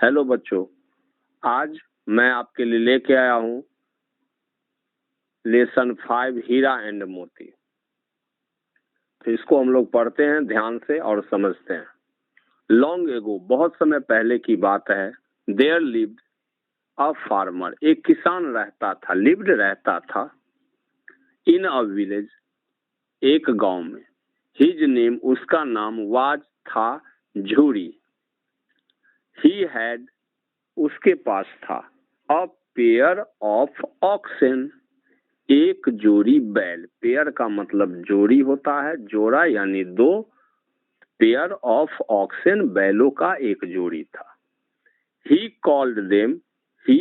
Hello बच्चों, आज मैं आपके लिए लेके आया हूँ लेसन 5 हीरा एंड मोती। तो इसको हम लोग पढ़ते हैं ध्यान से और समझते हैं। लॉन्ग एगो, बहुत समय पहले की बात है। देयर लिव्ड अ फार्मर, एक किसान रहता था, लिव्ड रहता था इन अ विलेज, एक गांव में। हिज नेम, उसका नाम वाज था झूरी। ही हैड, उसके पास था अ पेयर ऑफ ऑक्सेन, एक जोड़ी बैल। पेयर का मतलब जोड़ी होता है, जोड़ा यानी दो। पेयर ऑफ ऑक्सेन, बैलों का एक जोड़ी था। He called them, he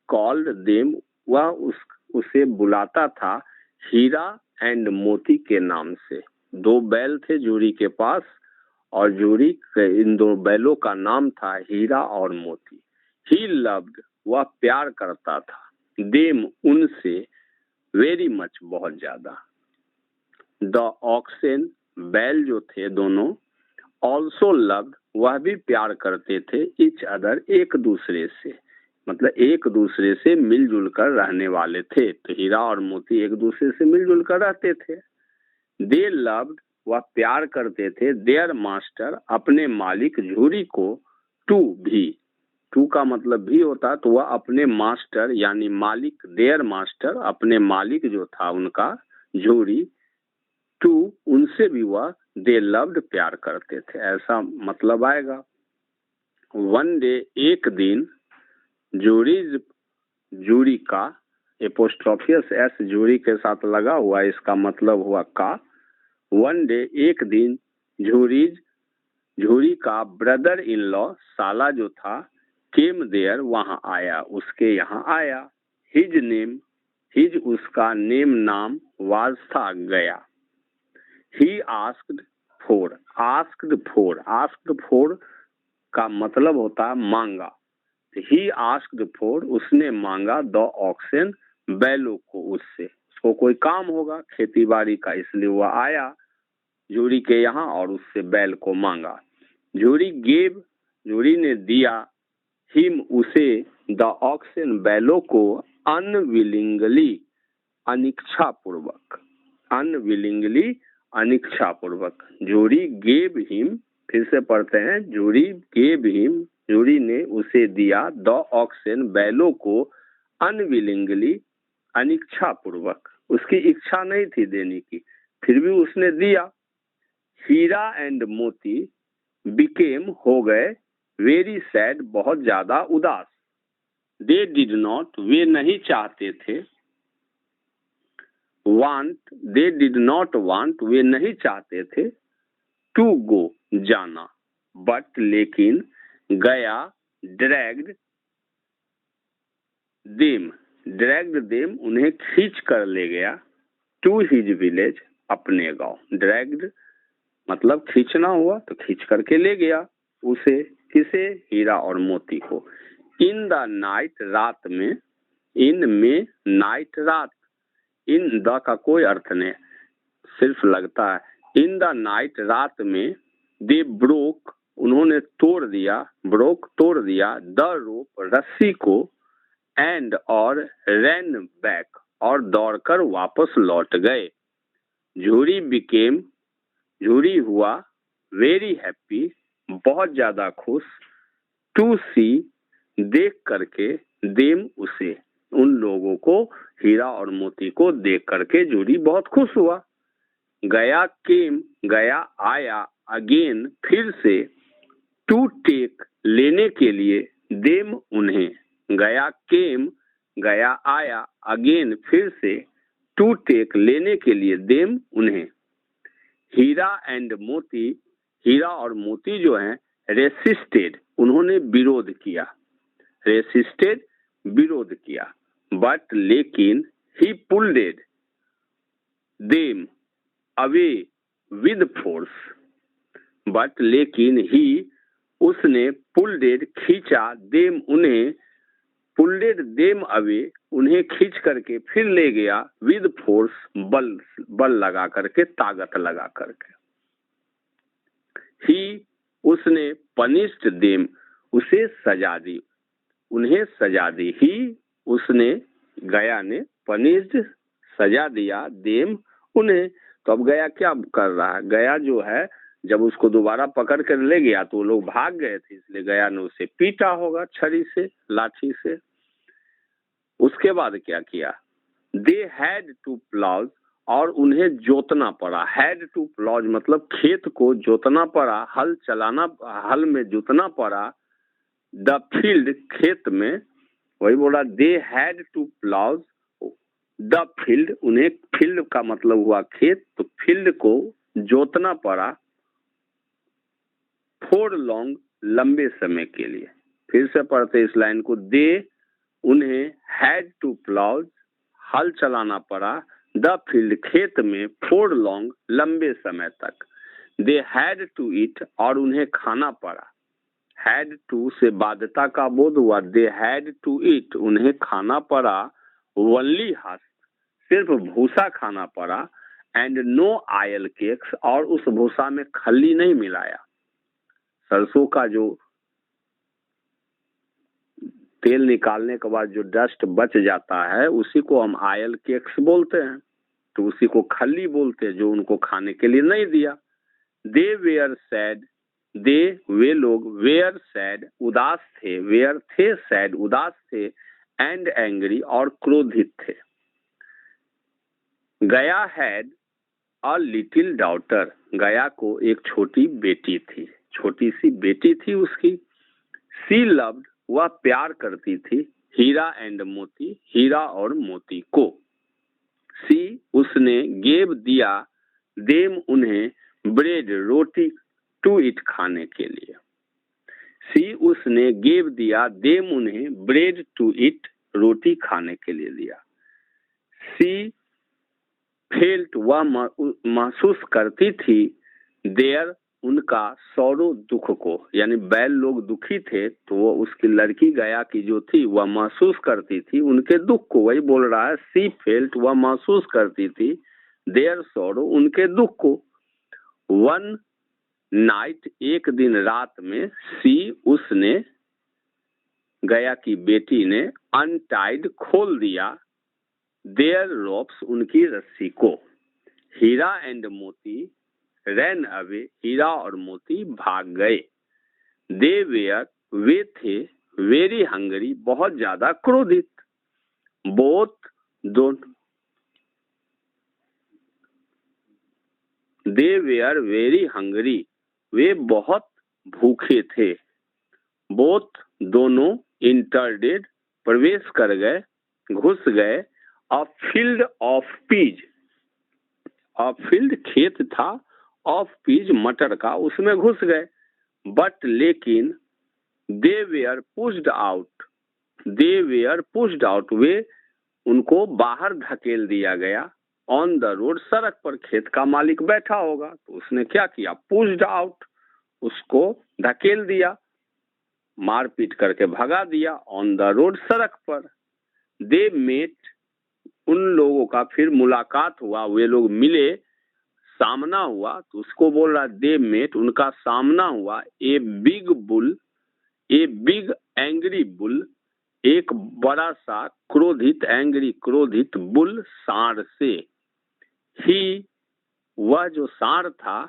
called them, वह उसे बुलाता था हीरा एंड मोती के नाम से। दो बैल थे जोड़ी के पास और जोड़ी इन दो बैलों का नाम था हीरा और मोती। ही लव्ड, वह प्यार करता था, देम, उनसे, वेरी मच, बहुत ज्यादा। द ऑक्सेन, बैल जो थे दोनों, ऑल्सो लव्ड, वह भी प्यार करते थे, इच अदर, एक दूसरे से, मतलब एक दूसरे से मिलजुल कर रहने वाले थे। तो हीरा और मोती एक दूसरे से मिलजुल कर रहते थे। दे लव्ड, वह प्यार करते थे, देयर मास्टर, अपने मालिक झूरी को, टू भी, टू का मतलब भी होता है, तो वह अपने मास्टर यानी मालिक, देयर मास्टर, अपने मालिक जो था उनका झूरी, टू, उनसे भी वह दे लव्ड, प्यार करते थे, ऐसा मतलब आएगा। वन डे, एक दिन, जूरीज, जूरी का, एपोस्ट्रोफियस एस जूरी के साथ लगा हुआ, इसका मतलब हुआ का। वन डे, एक दिन, झूरीज, झूरी का ब्रदर इन लॉ, साला जो था, केम देयर, वहां आया, उसके यहाँ आया। हिज नेम, हिज उसका, नेम नाम, वाज था, गया। He asked for, asked for, asked for का मतलब होता है मांगा। ही आस्क्ड फॉर, उसने मांगा, द ऑक्सेन, बैलों को, उससे, उसको कोई काम होगा खेती बाड़ी का, इसलिए वह आया जूरी के यहाँ और उससे बैल को मांगा। जूरी गेव, जूरी ने दिया, हिम, उसे, द ऑक्सेन, बैलों को, अनविलिंगली, अनिच्छा पूर्वक, अनविलिंगली, अनिच्छा पूर्वक। जूरी गेव हिम, फिर से पढ़ते हैं, जूरी गेव हिम, जूरी ने उसे दिया, द ऑक्सेन, बैलों को, अनविलिंगली, अनिच्छा पूर्वक, उसकी इच्छा नहीं थी देने की, फिर भी उसने दिया। हीरा एंड मोती बिकेम, हो गए, वेरी सैड, बहुत ज्यादा उदास। दे डिड नॉट, वे नहीं चाहते थे, want, they did not want, वे नहीं चाहते थे, टू गो, जाना, बट, लेकिन, गया, ड्रैग्ड देम, ड्रैग्ड देम, उन्हें खींच कर ले गया, टू हिज विलेज, अपने गांव। ड्रैग्ड मतलब खींचना हुआ, तो खींच करके ले गया उसे, किसे, हीरा और मोती को। इन द नाइट, रात में, इन में, नाइट, रात, इन द का कोई अर्थ नहीं, सिर्फ लगता है। इन द नाइट, रात में, दे ब्रोक, उन्होंने तोड़ दिया, ब्रोक, तोड़ दिया, द रोप, रस्सी को, एंड, और, रैन बैक, और दौड़कर वापस लौट गए। झूरी बिकेम, झूरी हुआ, वेरी हैप्पी, बहुत ज्यादा खुश, टू सी, देख करके, देम, उसे, उन लोगों को, हीरा और मोती को देख करके झूरी बहुत खुश हुआ। गया केम, गया आया, अगेन, फिर से, टू टेक, लेने के लिए, देम, उन्हें। गया केम, गया आया, अगेन, फिर से, टू टेक, लेने के लिए, देम, उन्हें। हीरा एंड मोती, हीरा और मोती जो हैं, रेसिस्टेड, उन्होंने विरोध किया, रेसिस्टेड, विरोध किया, बट, लेकिन, he pulled them away with force, but, लेकिन, ही, उसने, पुल्डेड, खींचा, देम, उन्हें, पुल्डेड देम अवे, उन्हें खींच करके फिर ले गया, विद फोर्स, बल, बल लगा करके, ताकत लगा करके। ही, उसने, पनिश्ड देम, उसे सजा दी, उन्हें सजा दी। ही उसने, गया ने, पनिश्ड सजा दिया, देम उन्हें। तो अब गया क्या कर रहा है? गया जो है जब उसको दोबारा पकड़ कर ले गया तो वो लोग भाग गए थे, इसलिए गया ने उसे पीटा होगा छड़ी से, लाठी से। उसके बाद क्या किया? दे हैड टू प्लाउज, और उन्हें जोतना पड़ा। हैड टू प्लाउज मतलब खेत को जोतना पड़ा, हल चलाना, हल में जोतना पड़ा। द फील्ड खेत में, वही बोला they had to plough the field, उन्हें, फील्ड का मतलब हुआ खेत, तो फील्ड को जोतना पड़ा। फॉर लॉन्ग, लंबे समय के लिए। फिर से पढ़ते इस लाइन को, दे, उन्हें, हैड टू प्लाउज, हल चलाना पड़ा, द फील्ड, खेत में, फॉर लॉन्ग, लंबे समय तक। दे हैड टू ईट, और उन्हें खाना पड़ा। हैड टू से बाध्यता का बोध हुआ। दे हैड टू ईट, उन्हें खाना पड़ा। ओनली हस्क, सिर्फ भूसा खाना पड़ा। एंड नो आयल केक्स, और उस भूसा में खल्ली नहीं मिलाया। सरसों का जो तेल निकालने के बाद जो डस्ट बच जाता है उसी को हम आयल केक्स बोलते हैं, तो उसी को खल्ली बोलते हैं, जो उनको खाने के लिए नहीं दिया। दे वेयर सैड, दे, वे लोग, वेयर सैड, उदास थे, वेयर थे सैड, उदास थे, एंड एंग्री, और क्रोधित थे। गया हैड अ लिटिल डॉटर, गया को एक छोटी बेटी थी, छोटी सी बेटी थी उसकी। सी लव्ड, वह प्यार करती थी। हीरा एंड मोती, हीरा और मोती को। सी, उसने, गेव दिया, देम उन्हें, ब्रेड, रोटी, टू इट, खाने के लिए। सी, उसने, गेव दिया, देम उन्हें, ब्रेड टू इट, रोटी खाने के लिए दिया। सी फेल्ट, वह महसूस करती थी, देयर, उनका, सौरो, दुख को, यानी बैल लोग दुखी थे तो वो उसकी लड़की गया की जो थी वह महसूस करती थी उनके दुख को। वही बोल रहा है, सी फेल्ट, वह महसूस करती थी, देयर सौरो, उनके दुख को। वन नाइट, एक दिन रात में, सी, उसने, गया की बेटी ने, अनटाइड, खोल दिया, देयर रोप्स, उनकी रस्सी को। हीरा एंड मोती रैन अवे, हीरा और मोती भाग गए। दे वेयर, वे थे, वेरी हंगरी, बहुत ज्यादा क्रोधित। बोथ, दोनों, दे वेयर वेरी हंगरी, वे बहुत भूखे थे। बोथ, दोनों, इंटरडेड, प्रवेश कर गए, घुस गए। A field of peas, a field खेत था, ऑफ पीज, मटर का, उसमें घुस गए। बट लेकिन, they were pushed out, they were pushed out, वे, उनको बाहर धकेल दिया गया। ऑन द रोड, सड़क पर, खेत का मालिक बैठा होगा तो उसने क्या किया? पुश्ड आउट, उसको धकेल दिया, मारपीट करके भगा दिया। ऑन द रोड, सड़क पर। दे मेट, उन लोगों का फिर मुलाकात हुआ, वे लोग मिले, सामना हुआ, तो उसको बोल रहा दे मेट, उनका सामना हुआ। A big bull, a big angry bull, एक बड़ा सा क्रोधित, एंग्री, क्रोधित, बुल, सांड से। ही, वह जो सांड था,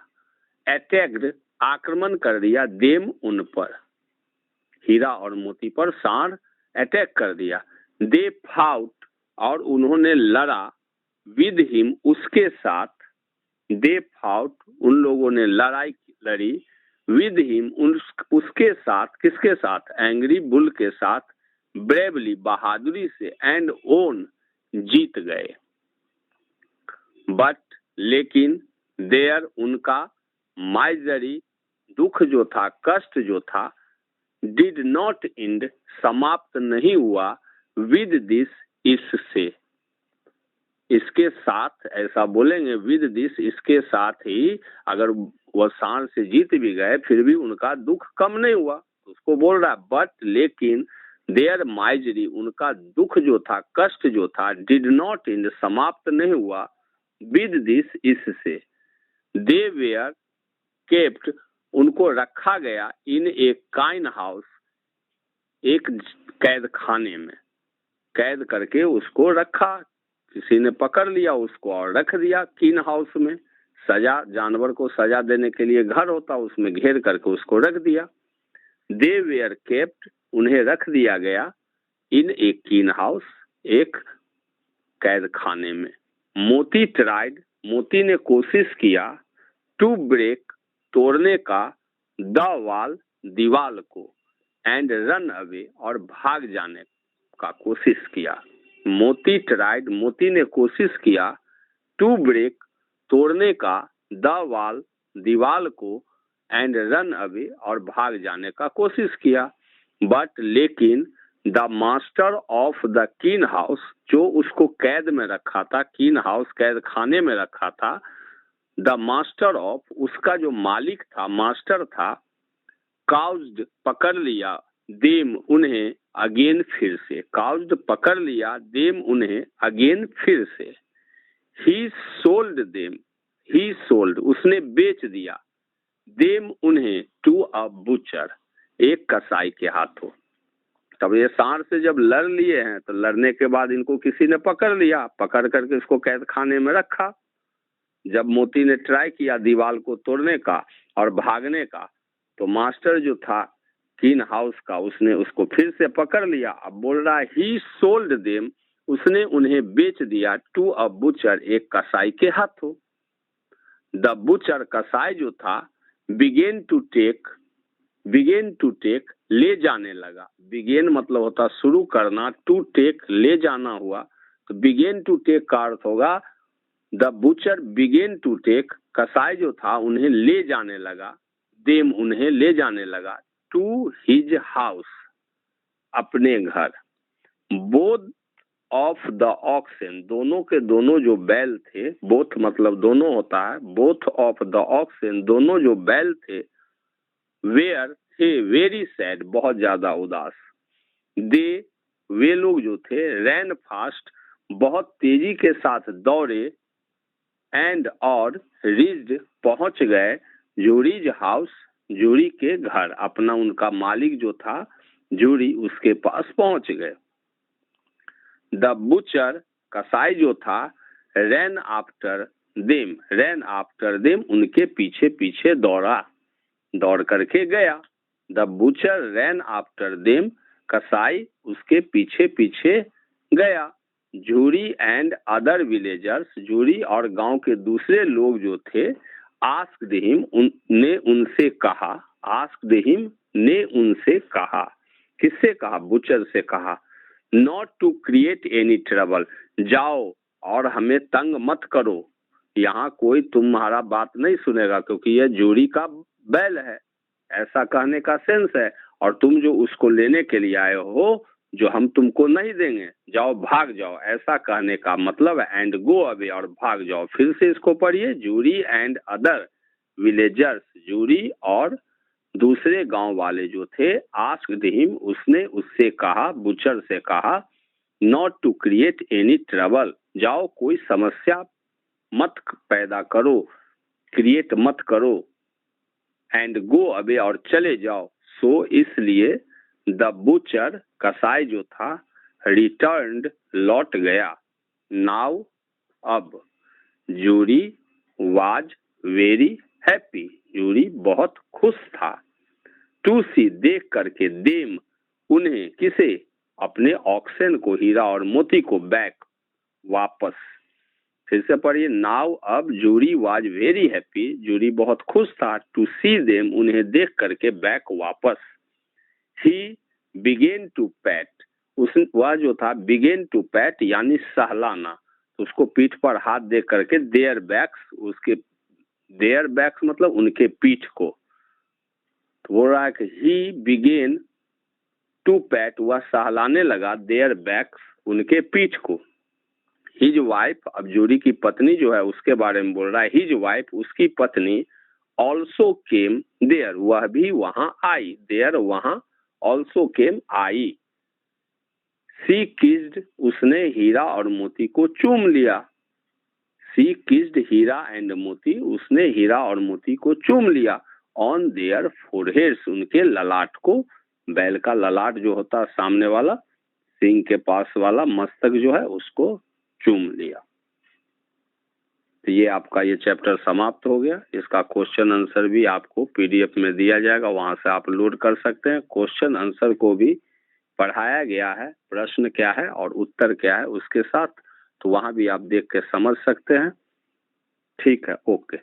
अटैक्ड, आक्रमण कर दिया, देम, उन पर, हीरा और मोती पर सांड अटैक कर दिया। दे फाउट, और उन्होंने लड़ा, विद हिम, उसके साथ। दे फाउट, उन लोगों ने लड़ाई लड़ी, विद हिम, उसके साथ, किसके साथ? एंग्री बुल के साथ। ब्रेवली, बहादुरी से। एंड ओन, जीत गए। बट, लेकिन, देयर, उनका, माइजरी, दुख जो था, कष्ट जो था, डिड नॉट एंड, समाप्त नहीं हुआ, विद दिस, इससे, इसके साथ, ऐसा बोलेंगे, विद दिस, इसके साथ ही। अगर वह सांड से जीत भी गए फिर भी उनका दुख कम नहीं हुआ, तो उसको बोल रहा है बट, लेकिन, देयर माइजरी, उनका दुख जो था, कष्ट जो था, डिड नॉट एंड, समाप्त नहीं हुआ, विद दिस, इससे। दे वेयर केप्ट, उनको रखा गया, इन ए काइन हाउस, एक कैद खाने में, कैद करके उसको रखा, किसी ने पकड़ लिया उसको और रख दिया कीन हाउस में। सजा, जानवर को सजा देने के लिए घर होता, उसमें घेर करके उसको रख दिया। दे वेयर केप्ट, उन्हें रख दिया गया, इन ए कीन हाउस, एक कैद खाने में। मोती ट्राइड, मोती ने कोशिश किया, टू ब्रेक, तोड़ने का, द वॉल, दीवाल को, एंड रन अवे, और भाग जाने का कोशिश किया। मोती ट्राइड, मोती ने कोशिश किया, टू ब्रेक, तोड़ने का, द वॉल, दीवाल को, एंड रन अवे, और भाग जाने का कोशिश किया। बट लेकिन द मास्टर ऑफ द कीन हाउस, जो उसको कैद में रखा था, कीन हाउस कैद खाने में रखा था, द मास्टर ऑफ, उसका जो मालिक था, मास्टर था, काउज्ड, पकड़ लिया, देम, उन्हें, अगेन, फिर से, काउज्ड, पकड़ लिया, देम, उन्हें, अगेन, फिर से। ही सोल्ड देम, ही सोल्ड, उसने बेच दिया, देम, उन्हें, टू अ बुचर, एक कसाई के हाथों। तब ये सांड से जब लड़ लिए हैं तो लड़ने के बाद इनको किसी ने पकड़ लिया, पकड़ करके इसको कैद खाने में रखा। जब मोती ने ट्राई किया दीवार को तोड़ने का और भागने का, तो मास्टर जो था कीन हाउस का, उसने उसको फिर से पकड़ लिया। अब बोल रहा है ही सोल्ड देम, उसने उन्हें बेच दिया, टू अ बुचर, एक कसाई के हाथों। द बुचर, कसाई जो था, began to take, began to take, ले जाने लगा। बिगेन मतलब होता शुरू करना, टू टेक, ले जाना हुआ, तो बिगेन टू टेक का अर्थ होगा the butcher began to take, कसाई जो था उन्हें ले जाने लगा, देम, उन्हें ले जाने लगा, टू हिज हाउस, अपने घर। बोथ ऑफ द ऑक्सन, दोनों के दोनों जो बैल थे, बोथ मतलब दोनों होता है, बोथ ऑफ द ऑक्सन, दोनों जो बैल थे, वेयर, थे, वेरी सैड, बहुत ज्यादा उदास। दे, वे लोग जो थे, रैन फास्ट, बहुत तेजी के साथ दौड़े, एंड, और, रीच्ड, पहुंच गए, जूरीज हाउस, जूरी के घर, अपना उनका मालिक जो था जूरी, उसके पास पहुंच गए। द बुचर, कसाई जो था, ran after them, ran after them, उनके पीछे पीछे दौड़ा, दौड़ करके गया। The butcher ran after them, कसाई उसके पीछे पीछे गया। Juri and other villagers, Juri और गांव के दूसरे लोग जो थे, आस्क्ड हिम, ने उनसे कहा, आस्क्ड हिम, ने उनसे कहा, किससे कहा? बुचर से कहा, not to create any trouble, जाओ और हमें तंग मत करो, यहाँ कोई तुम्हारा बात नहीं सुनेगा, क्योंकि यह जूरी का बैल है, ऐसा कहने का सेंस है, और तुम जो उसको लेने के लिए आए हो, जो हम तुमको नहीं देंगे, जाओ भाग जाओ, ऐसा कहने का मतलब है। एंड गो अवे, और भाग जाओ। फिर से इसको पढ़िए, Juri and other villagers, Juri और दूसरे गांव वाले जो थे, आस्क्ड हिम, उसने उससे कहा, बुचर से कहा, not to create any trouble, जाओ कोई समस्या मत पैदा करो, क्रिएट मत करो, एंड गो अवे, और चले जाओ। सो, इसलिए, द बुचर, कसाई जो था, रिटर्न्ड, लौट गया। नाउ, अब, Juri was very happy, Juri बहुत खुश था, टू सी, देख करके, देम, उन्हें, किसे? अपने ऑक्सन को, हीरा और मोती को, बैक, वापस। फिर से पढ़िए, नाउ, अब, Juri was very happy, Juri बहुत खुश था, टू सी देम, उन्हें देख करके, बैक, वापस। ही बिगेन टू पैट, वह जो था, बिगेन टू पैट यानी सहलाना, उसको पीठ पर हाथ दे करके, देयर बैक्स, उसके देयर बैक्स मतलब उनके पीठ को, तो बोल रहा है कि ही बिगेन टू पैट, वह सहलाने लगा, देयर बैक्स, उनके पीठ को। हिज वाइफ, अब जूरी की पत्नी जो है उसके बारे में बोल रहा है, हिज वाइफ, उसकी पत्नी, ऑल्सो केम देयर, वह भी वहां आई, देयर वहां, ऑल्सो केम आई। सी किस्ड, उसने हीरा और मोती को चूम लिया, सी किस्ड हीरा एंड मोती, उसने हीरा और मोती को चूम लिया, ऑन देयर फोरहेड्स, उनके ललाट को बैल का ललाट जो होता है सामने वाला, सींग के पास वाला मस्तक जो है उसको चूम लिया। तो ये आपका ये चैप्टर समाप्त हो गया। इसका क्वेश्चन आंसर भी आपको पीडीएफ में दिया जाएगा, वहां से आप लोड कर सकते हैं। क्वेश्चन आंसर को भी पढ़ाया गया है, प्रश्न क्या है और उत्तर क्या है उसके साथ, तो वहां भी आप देख के समझ सकते हैं। ठीक है, ओके।